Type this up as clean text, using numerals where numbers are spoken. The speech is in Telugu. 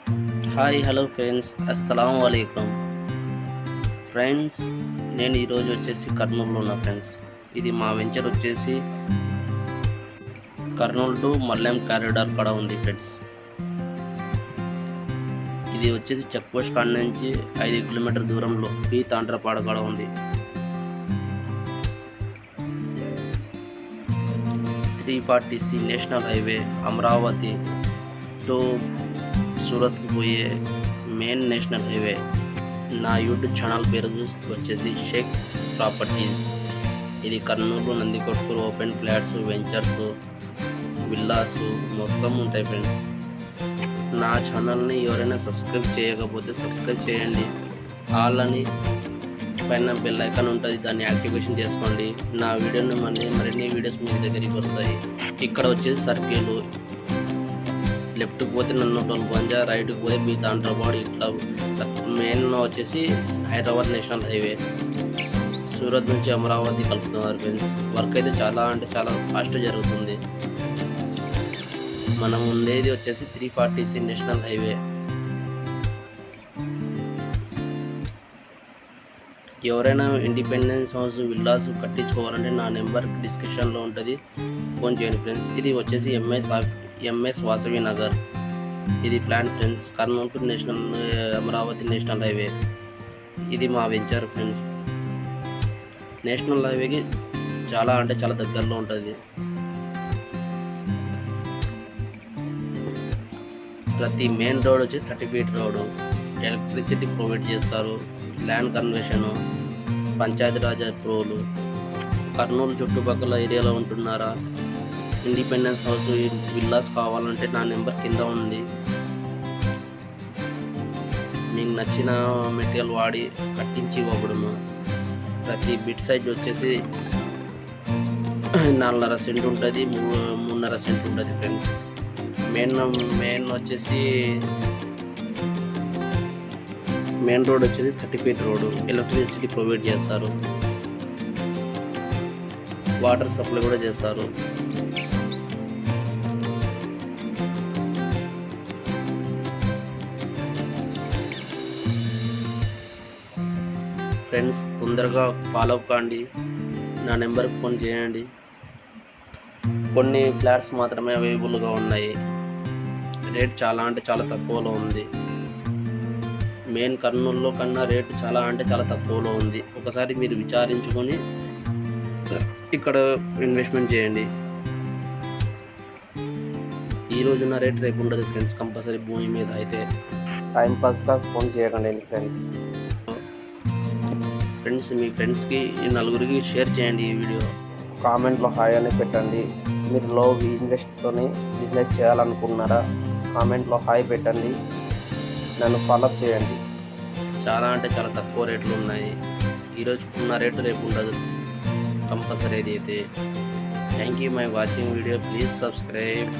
హాయ్ హలో ఫ్రెండ్స్, అస్సలం వాలేకుమ్ ఫ్రెండ్స్. నేను ఈరోజు వచ్చేసి కర్నూలులో ఉన్నా ఫ్రెండ్స్. ఇది మా వెంచర్ వచ్చేసి కర్నూలు టు మల్లెం కారిడార్ కాడ ఉంది ఫ్రెండ్స్. ఇది వచ్చేసి చెక్ పోస్ట్ కాడ నుంచి 5 కిలోమీటర్ దూరంలో పి తాండ్రపాడ కాడ ఉంది. 340C national highway Amaravati to సూరత్కు పోయే మెయిన్ నేషనల్ హైవే. నా యూట్యూబ్ ఛానల్ పేరు వచ్చేసి షేక్ ప్రాపర్టీస్. ఇది Kurnool, Nandikotkur open flats, ventures, villas మొత్తం ఉంటాయి ఫ్రెండ్స్. నా ఛానల్ని ఎవరైనా సబ్స్క్రైబ్ చేయకపోతే సబ్స్క్రైబ్ చేయండి. ఆల్ అని పైన బెల్ ఐకాన్ ఉంటుంది, దాన్ని యాక్టివేషన్ చేసుకోండి. నా వీడియోని మరిన్ని వీడియోస్ మీ దగ్గరికి వస్తాయి. ఇక్కడ వచ్చేసి సర్కిల్, లెఫ్ట్కి పోతే నన్నోటోల్ బంజా, రైట్కి పోతే బి తాండ్రపాడు. ఇట్లా మెయిన్ వచ్చేసి హైదరాబాద్ నేషనల్ హైవే సూరత్ నుంచి అమరావతి కలుపుతున్నారు ఫ్రెండ్స్. వర్క్ అయితే చాలా ఫాస్ట్ జరుగుతుంది. మనం ఉండేది వచ్చేసి 340C నేషనల్ హైవే. ఎవరైనా ఇండిపెండెన్స్ హౌస్, విల్లాస్ కట్టించుకోవాలంటే నా నెంబర్ డిస్క్రిప్షన్లో ఉంటుంది, ఫోన్ చేయండి ఫ్రెండ్స్. ఇది వచ్చేసి ఎంఎస్ వాసవి నగర్. ఇది plan friends, Kurnool to Amaravati national highway. ఇది మా వెంచర్ ఫ్రెండ్స్. నేషనల్ హైవేకి చాలా దగ్గరలో ఉంటుంది. ప్రతి మెయిన్ రోడ్ వచ్చి 30 ఫీట్ రోడ్. ఎలక్ట్రిసిటీ ప్రొవైడ్ చేస్తారు, ల్యాండ్ కన్వర్షను, పంచాయతీరాజ్ అప్రూవల్. కర్నూలు చుట్టుపక్కల ఏరియాలో ఉంటున్నారా, ఇండిపెండెన్స్ హౌస్, విల్లాస్ కావాలంటే నా నెంబర్ కింద ఉంది. మీకు నచ్చిన మెటీరియల్ వాడి కట్టించి ఇవ్వబడును. ప్రతి బిట్ సైజ్ వచ్చేసి 4.5 సెంట్ ఉంటుంది, 3.5 సెంట్ ఉంటుంది ఫ్రెండ్స్. మెయిన్ వచ్చేసి మెయిన్ రోడ్ వచ్చేసి 30 ఫీట్ రోడ్. ఎలక్ట్రిసిటీ ప్రొవైడ్ చేస్తారు, వాటర్ సప్లై కూడా చేస్తారు. ఫ్రెండ్స్, తొందరగా ఫాలో కాండి, నా నెంబర్కి ఫోన్ చేయండి. కొన్ని ఫ్లాట్స్ మాత్రమే అవైలబుల్గా ఉన్నాయి. రేట్ చాలా తక్కువలో ఉంది. మెయిన్ కర్నూలులో కన్నా రేటు చాలా తక్కువలో ఉంది. ఒకసారి మీరు విచారించుకొని ఇక్కడ ఇన్వెస్ట్మెంట్ చేయండి. ఈ రోజున్న రేట్ రేపు ఉండదు ఫ్రెండ్స్. కంపల్సరీ భూమి మీద అయితే టైంపాస్గా ఫోన్ చేయకండి ఫ్రెండ్స్. మీ ఫ్రెండ్స్కి 4గురికి షేర్ చేయండి ఈ వీడియో. కామెంట్లో హాయ్ అని పెట్టండి. మీరు లో ఇన్వెస్ట్తో బిజినెస్ చేయాలనుకున్నారా, కామెంట్లో హాయ్ పెట్టండి. నన్ను ఫాలోఅప్ చేయండి. చాలా తక్కువ రేట్లు ఉన్నాయి. ఈరోజు ఉన్న రేటు రేపు ఉండదు కంపల్సరీ అయితే. Thank you my watching video. Please subscribe.